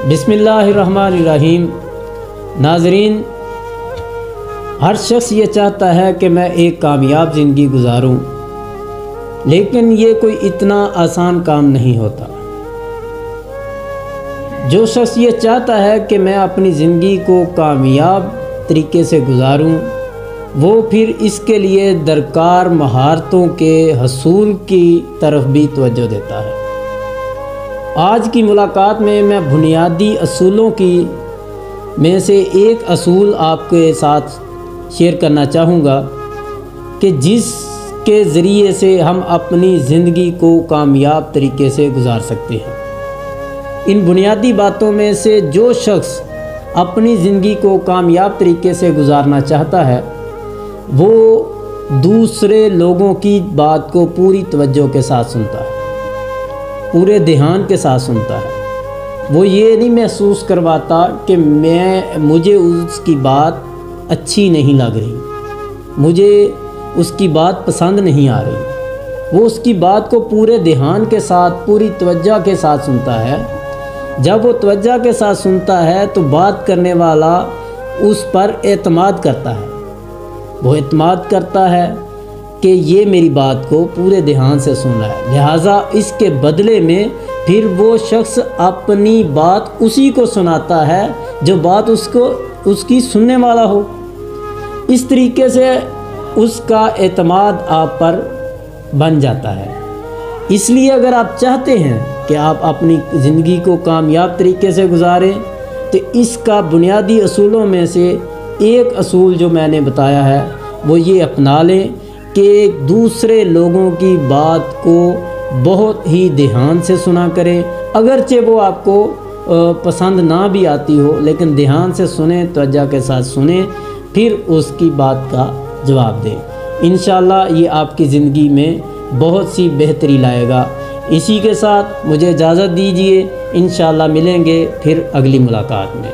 बिस्मिल्लाहिर्रहमानिर्रहीम। नाज़रीन, हर शख्स ये चाहता है कि मैं एक कामयाब ज़िंदगी गुजारूं, लेकिन ये कोई इतना आसान काम नहीं होता। जो शख्स ये चाहता है कि मैं अपनी ज़िंदगी को कामयाब तरीके से गुजारूं, वो फिर इसके लिए दरकार महारतों के हसूल की तरफ भी तवज्जो देता है। आज की मुलाकात में मैं बुनियादी असूलों की में से एक असूल आपके साथ शेयर करना चाहूँगा कि जिसके ज़रिए से हम अपनी ज़िंदगी को कामयाब तरीके से गुजार सकते हैं। इन बुनियादी बातों में से जो शख्स अपनी ज़िंदगी को कामयाब तरीके से गुजारना चाहता है, वो दूसरे लोगों की बात को पूरी तवज्जो के साथ सुनता है, पूरे ध्यान के साथ सुनता है। वो ये नहीं महसूस करवाता कि मुझे उसकी बात अच्छी नहीं लग रही, मुझे उसकी बात पसंद नहीं आ रही। वो उसकी बात को पूरे ध्यान के साथ, पूरी तवज्जो के साथ सुनता है। जब वो तवज्जो के साथ सुनता है तो बात करने वाला उस पर एतमाद करता है। वो एतमाद करता है कि ये मेरी बात को पूरे ध्यान से सुन रहा है, लिहाजा इसके बदले में फिर वो शख्स अपनी बात उसी को सुनाता है जो बात उसकी सुनने वाला हो। इस तरीके से उसका एतमाद आप पर बन जाता है। इसलिए अगर आप चाहते हैं कि आप अपनी ज़िंदगी को कामयाब तरीके से गुजारें, तो इसका बुनियादी असूलों में से एक असूल जो मैंने बताया है वो ये अपना लें कि दूसरे लोगों की बात को बहुत ही ध्यान से सुना करें। अगरचे वो आपको पसंद ना भी आती हो, लेकिन ध्यान से सुने, तवज्जो के साथ सुने, फिर उसकी बात का जवाब दें। इंशाअल्लाह ये आपकी ज़िंदगी में बहुत सी बेहतरी लाएगा। इसी के साथ मुझे इजाज़त दीजिए। इंशाअल्लाह मिलेंगे फिर अगली मुलाकात में।